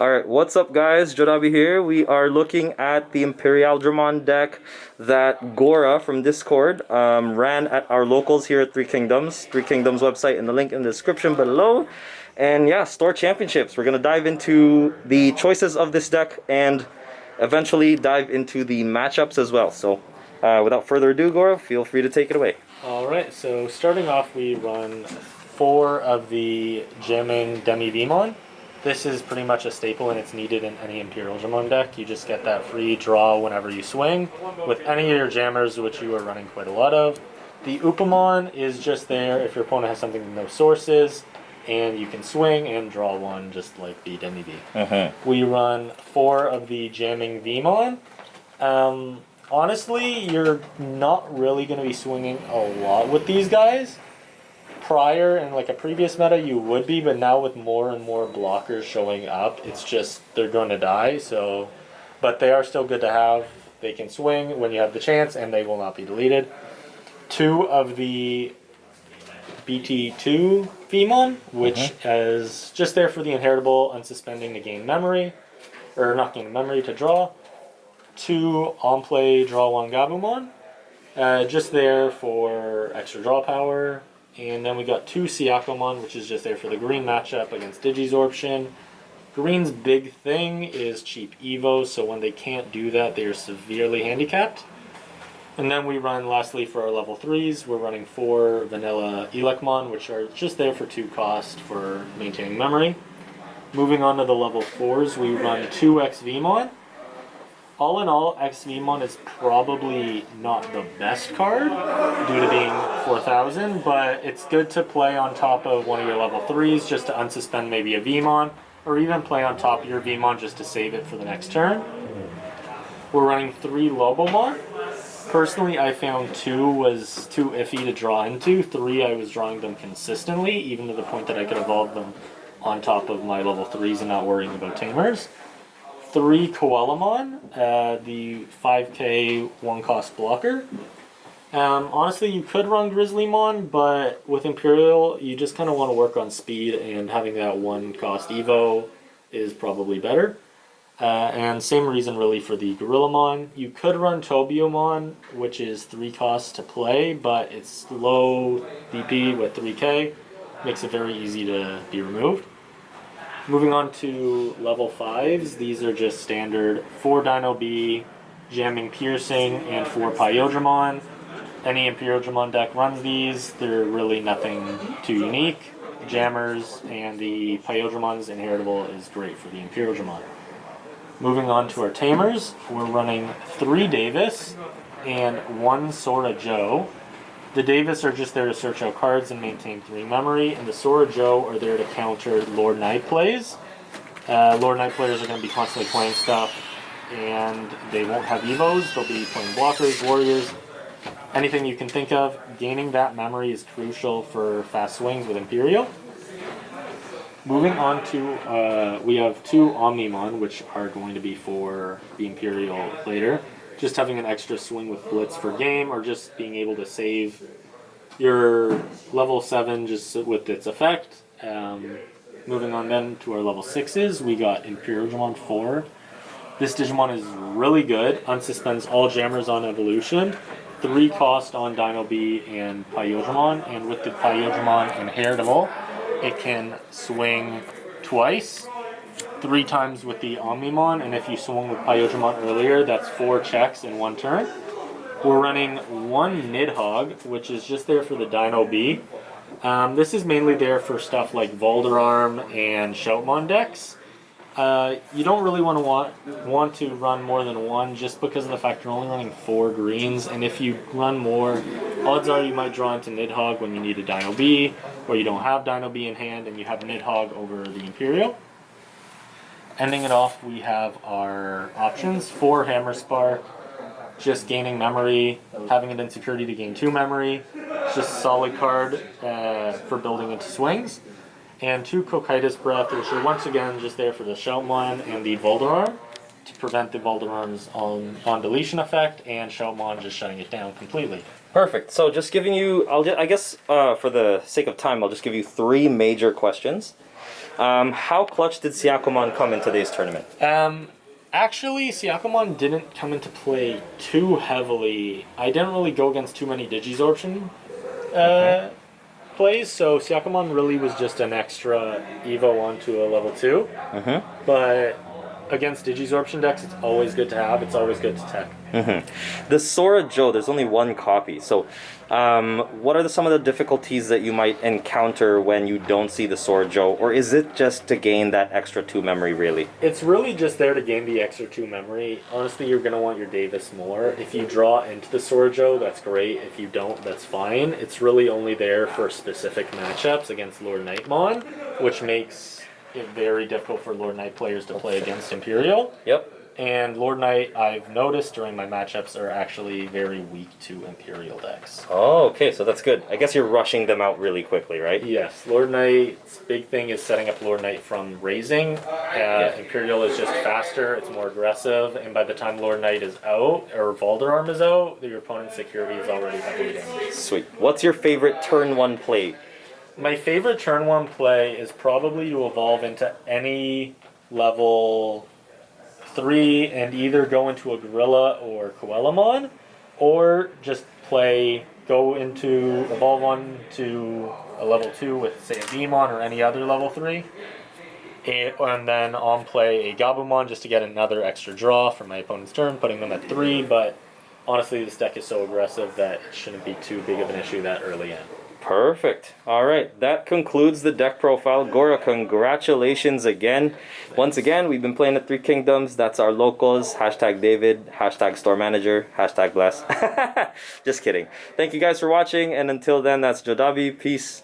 Alright, what's up guys? Jodabi here. We are looking at the Imperialdramon deck that Gora from Discord ran at our locals here at Three Kingdoms. Three Kingdoms website in the link in the description below. And yeah, store championships. We're going to dive into the choices of this deck and eventually dive into the matchups as well. So without further ado, Gora, feel free to take it away. Alright, so starting off we run 4 of the Jamming Demi-Vemon. This is pretty much a staple and it's needed in any Imperialdramon deck. You just get that free draw whenever you swing with any of your jammers, which you are running quite a lot of. The Upamon is just there if your opponent has something with no sources, and you can swing and draw one just like the Demi-V. We run 4 of the Jamming Vemon. Honestly, you're not really going to be swinging a lot with these guys. Prior, in like a previous meta, you would be, but now with more and more blockers showing up, it's just, they're going to die, so... But they are still good to have. They can swing when you have the chance, and they will not be deleted. 2 of the BT2 Vemon, which is just there for the inheritable, unsuspending to gain memory, or not gain memory, to draw. 2 on play draw 1 Gabumon, just there for extra draw power. And then we got 2 Siakomon, which is just there for the green matchup against Digizorption. Green's big thing is cheap Evo, so when they can't do that, they are severely handicapped. And then we run, lastly, for our level 3s, we're running 4 Vanilla Elecmon, which are just there for 2 cost for maintaining memory. Moving on to the level 4s, we run 2 X-Vemon. All in all, X-Vemon is probably not the best card due to being 4,000, but it's good to play on top of one of your level 3s just to unsuspend maybe a Vemon, or even play on top of your Vemon just to save it for the next turn. We're running 3 Lobomon. Personally, I found 2 was too iffy to draw into. 3, I was drawing them consistently, even to the point that I could evolve them on top of my level 3s and not worrying about Tamers. 3 Koalamon, the 5k 1-cost blocker. Honestly, you could run Grizzlymon, but with Imperial, you just kind of want to work on speed, and having that 1-cost Evo is probably better. And same reason really for the Gorillamon. You could run Tobiomon, which is 3 costs to play, but it's low DP with 3k. Makes it very easy to be removed. Moving on to level 5s, these are just standard 4 Dino B, Jamming Piercing, and 4 Pyodramon. Any Imperialdramon deck runs these, they're really nothing too unique. Jammers and the Pyodramon's inheritable is great for the Imperialdramon. Moving on to our Tamers, we're running 3 Davis and 1 Sora Joe. The Davis are just there to search out cards and maintain 3 memory, and the Sora Joe are there to counter Lord Knight plays. Lord Knight players are going to be constantly playing stuff, and they won't have Evos. They'll be playing blockers, warriors, anything you can think of. Gaining that memory is crucial for fast swings with Imperial. Moving on to, we have 2 Omnimon, which are going to be for the Imperial later. Just having an extra swing with Blitz for game, or just being able to save your level 7 just with its effect. Moving on then to our level 6s, we got Imperialdramon 4. This Digimon is really good. Unsuspends all jammers on evolution. 3 cost on Dino B and Pyodramon, and with the Pyodramon inheritable, it can swing twice. 3 times with the Omnimon, and if you swung with Pyodramon earlier, that's 4 checks in 1 turn. We're running 1 Nidhogg, which is just there for the Dino B. This is mainly there for stuff like Volderarm and Shoutmon decks. You don't really want to run more than 1 just because of the fact you're only running 4 greens, and if you run more, odds are you might draw into Nidhogg when you need a Dino B, or you don't have Dino B in hand and you have Nidhogg over the Imperial. Ending it off, we have our options. 4 Hammer Spark, just gaining memory, having an insecurity to gain 2 memory. It's just a solid card for building into swings. And 2 Cocytus Breath, which are once again just there for the Shoutmon and the Volderarm to prevent the Volderarm's on deletion effect, and Shoutmon just shutting it down completely. Perfect. So just giving you, I guess for the sake of time, I'll just give you 3 major questions. How clutch did Siakomon come in today's tournament? Actually, Siakomon didn't come into play too heavily. I didn't really go against too many Digisorption plays, so Siakomon really was just an extra Evo onto a level 2. But against Digisorption decks, it's always good to have, it's always good to tech. The Sora Joe, there's only one copy, so what are some of the difficulties that you might encounter when you don't see the Sora Joe, or is it just to gain that extra 2 memory, really? It's really just there to gain the extra 2 memory. Honestly, you're going to want your Davis more. If you draw into the Sora Joe, that's great. If you don't, that's fine. It's really only there for specific matchups against Lord Knightmon, which makes it very difficult for Lord Knight players to play against Imperial. Yep. And Lord Knight, I've noticed during my matchups, are actually very weak to Imperial decks. Oh, okay, so that's good. I guess you're rushing them out really quickly, right? Yes, Lord Knight's big thing is setting up Lord Knight from raising. Imperial is just faster, it's more aggressive, and by the time Lord Knight is out, or Valderarm is out, your opponent's security is already heavily damaged. Sweet. What's your favorite turn 1 play? My favorite turn 1 play is probably to evolve into any level 3 and either go into a Gorilla or Coelamon, or just evolve on to a level 2 with, say, a Demon or any other level 3, and then on play a Gabumon just to get another extra draw for my opponent's turn, putting them at 3, but honestly this deck is so aggressive that it shouldn't be too big of an issue that early in. Perfect. All right, that concludes the deck profile. Gora, congratulations again. Once again, we've been playing at 3 Kingdoms. That's our locals. Hashtag David, hashtag store manager, hashtag bless. Just kidding. Thank you guys for watching, and until then, that's Jodavi. Peace.